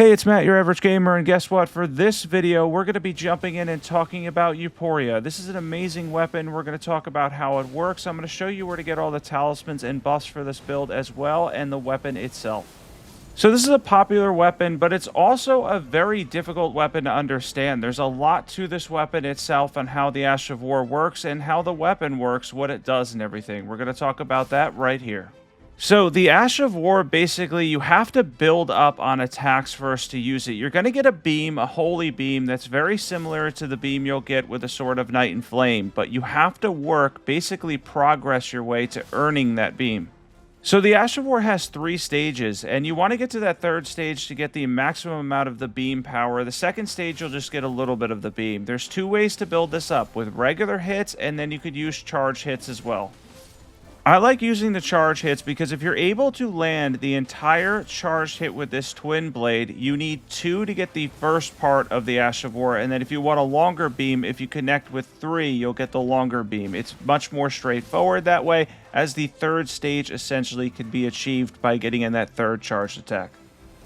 Hey, it's Matt, your average gamer, and guess what? For this video, we're going to be jumping in and talking about Euporia. This is an amazing weapon. We're going to talk about how it works. I'm going to show you where to get all the talismans and buffs for this build as well, and the weapon itself. So this is a popular weapon, but it's also a very difficult weapon to understand. There's a lot to this weapon itself on how the Ash of War works and how the weapon works, what it does and everything. We're going to talk about that right here. So the Ash of War, basically, you have to build up on attacks first to use it. You're going to get a beam, a holy beam, that's very similar to the beam you'll get with a Sword of Night and Flame, but you have to work, basically progress your way to earning that beam. So the Ash of War has 3 stages, and you want to get to that 3rd stage to get the maximum amount of the beam power. The 2nd stage, you'll just get a little bit of the beam. There's 2 ways to build this up, with regular hits, and then you could use charge hits as well. I like using the charge hits because if you're able to land the entire charged hit with this twin blade, you need 2 to get the first part of the Ash of War, and then if you want a longer beam, if you connect with 3, you'll get the longer beam. It's much more straightforward that way, as the 3rd stage essentially can be achieved by getting in that 3rd charged attack.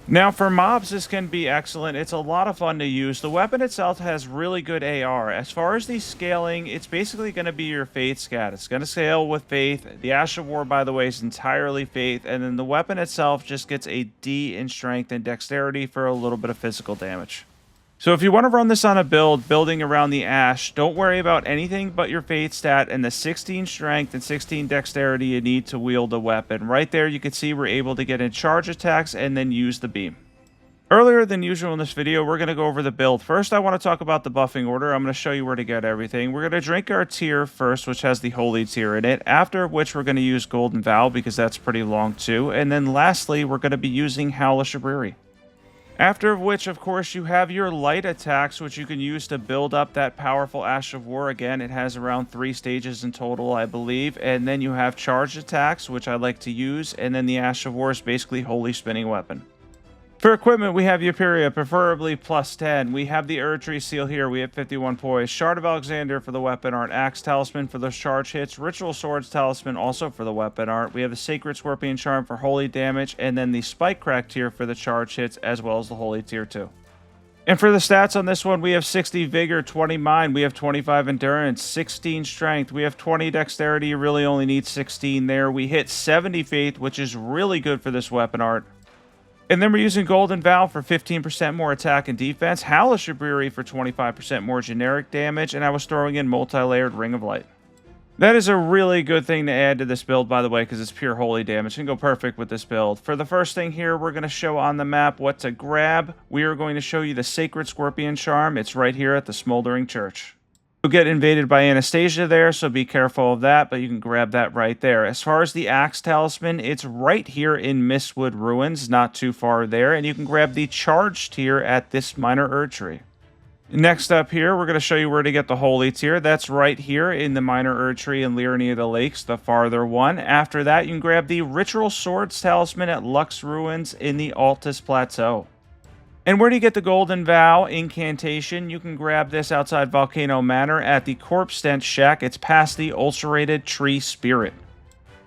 Now, for mobs, this can be excellent. It's a lot of fun to use. The weapon itself has really good AR. As far as the scaling, it's basically going to be your Faith scat. It's going to scale with Faith. The Ash of War, by the way, is entirely Faith. And then the weapon itself just gets a D in strength and dexterity for a little bit of physical damage. So if you want to run this on a build, building around the Ash, don't worry about anything but your Faith stat and the 16 strength and 16 dexterity you need to wield a weapon. Right there, you can see we're able to get in charge attacks and then use the beam. Earlier than usual in this video, we're going to go over the build. First, I want to talk about the buffing order. I'm going to show you where to get everything. We're going to drink our tier first, which has the Holy tier in it, after which we're going to use Golden Vow, because that's pretty long too. And then lastly, we're going to be using Hellish Abriri. After which, of course, you have your light attacks, which you can use to build up that powerful Ash of War. Again, it has around 3 stages in total, I believe. And then you have charged attacks, which I like to use. And then the Ash of War is basically holy spinning weapon. For equipment, we have Euporia, preferably +10. We have the Erdtree seal here. We have 51 poise. Shard of Alexander for the weapon art. Axe Talisman for those charge hits. Ritual Swords Talisman also for the weapon art. We have the Sacred Scorpion Charm for holy damage. And then the Spike Crack tier for the charge hits, as well as the holy tier too. And for the stats on this one, we have 60 Vigor, 20 Mind, we have 25 Endurance, 16 Strength, we have 20 Dexterity. You really only need 16 there. We hit 70 Faith, which is really good for this weapon art. And then we're using Golden Vow for 15% more attack and defense, Hellish Abriri for 25% more generic damage, and I was throwing in multi-layered Ring of Light. That is a really good thing to add to this build, by the way, because it's pure holy damage. It can go perfect with this build. For the first thing here, we're going to show on the map what to grab. We are going to show you the Sacred Scorpion Charm. It's right here at the Smoldering Church. You'll get invaded by Anastasia there, so be careful of that, but you can grab that right there. As far as the Axe Talisman, it's right here in Mistwood Ruins, not too far there, and you can grab the charge tier at this minor Erdtree. Next up here, we're going to show you where to get the Holy tier. That's right here in the minor Erdtree in Liurnia of the Lakes, the farther one. After that, you can grab the Ritual Swords Talisman at Lux Ruins in the Altus Plateau. And where do you get the Golden Vow incantation? You can grab this outside Volcano Manor at the Corpse Stench Shack. It's past the Ulcerated Tree Spirit.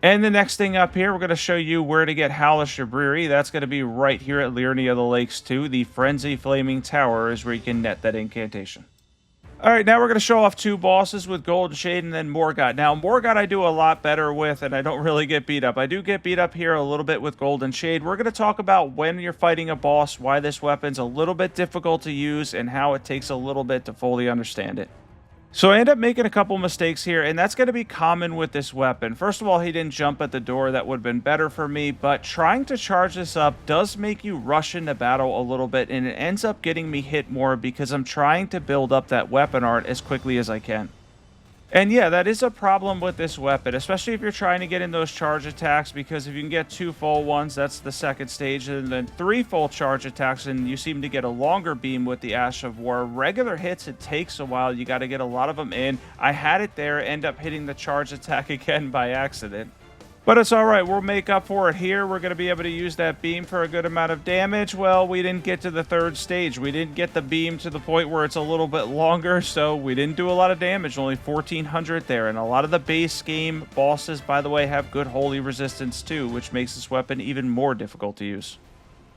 And the next thing up here, we're going to show you where to get Hellish Abriri. That's going to be right here at Liurnia of the Lakes too. The Frenzy Flaming Tower is where you can net that incantation. Alright, now we're going to show off 2 bosses with Golden Shade and then Morgott. Now, Morgott I do a lot better with, and I don't really get beat up. I do get beat up here a little bit with Golden Shade. We're going to talk about when you're fighting a boss, why this weapon's a little bit difficult to use, and how it takes a little bit to fully understand it. So I end up making a couple mistakes here, and that's going to be common with this weapon. First of all, he didn't jump at the door. That would have been better for me, but trying to charge this up does make you rush into battle a little bit, and it ends up getting me hit more because I'm trying to build up that weapon art as quickly as I can. And yeah, that is a problem with this weapon, especially if you're trying to get in those charge attacks, because if you can get 2 full ones, that's the 2nd stage, and then 3 full charge attacks, and you seem to get a longer beam with the Ash of War. Regular hits, it takes a while. You got to get a lot of them in. I had it there, end up hitting the charge attack again by accident. But it's alright, we'll make up for it here. We're going to be able to use that beam for a good amount of damage. Well, we didn't get to the 3rd stage. We didn't get the beam to the point where it's a little bit longer, so we didn't do a lot of damage. Only 1400 there. And a lot of the base game bosses, by the way, have good holy resistance too, which makes this weapon even more difficult to use.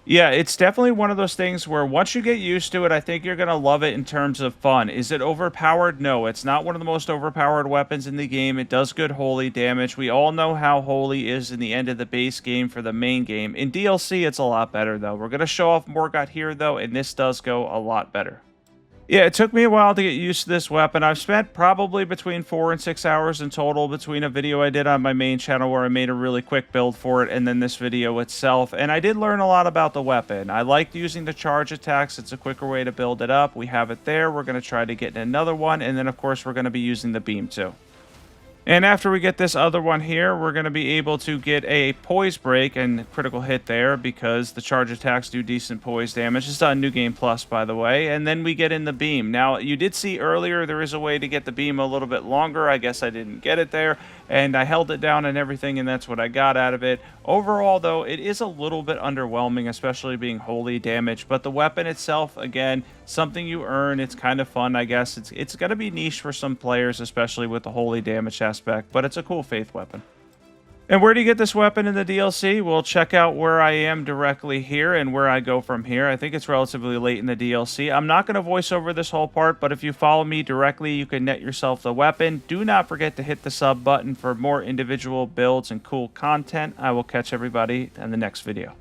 Yeah, it's definitely one of those things where once you get used to it, I think you're gonna love it in terms of fun. Is it overpowered? No, it's not one of the most overpowered weapons in the game. It does good holy damage. We all know how holy is in the end of the base game for the main game. In DLC, it's a lot better though. We're gonna show off Morgott here though, and this does go a lot better. Yeah, it took me a while to get used to this weapon. I've spent probably between 4 and 6 hours in total between a video I did on my main channel where I made a really quick build for it and then this video itself. And I did learn a lot about the weapon. I liked using the charge attacks. It's a quicker way to build it up. We have it there. We're going to try to get another one. And then, of course, we're going to be using the beam too. And after we get this other one here, we're going to be able to get a poise break and critical hit there because the charge attacks do decent poise damage. It's on New Game Plus, by the way. And then we get in the beam. Now, you did see earlier there is a way to get the beam a little bit longer. I guess I didn't get it there. And I held it down and everything, and that's what I got out of it. Overall, though, it is a little bit underwhelming, especially being wholly damaged. But the weapon itself, again, something you earn. It's kind of fun, I guess. It's going to be niche for some players, especially with the wholly damage aspect, but it's a cool faith weapon. And where do you get this weapon in the DLC? Well, check out where I am directly here and where I go from here. I think it's relatively late in the DLC. I'm not going to voice over this whole part, but if you follow me directly, you can net yourself the weapon. Do not forget to hit the sub button for more individual builds and cool content. I will catch everybody in the next video.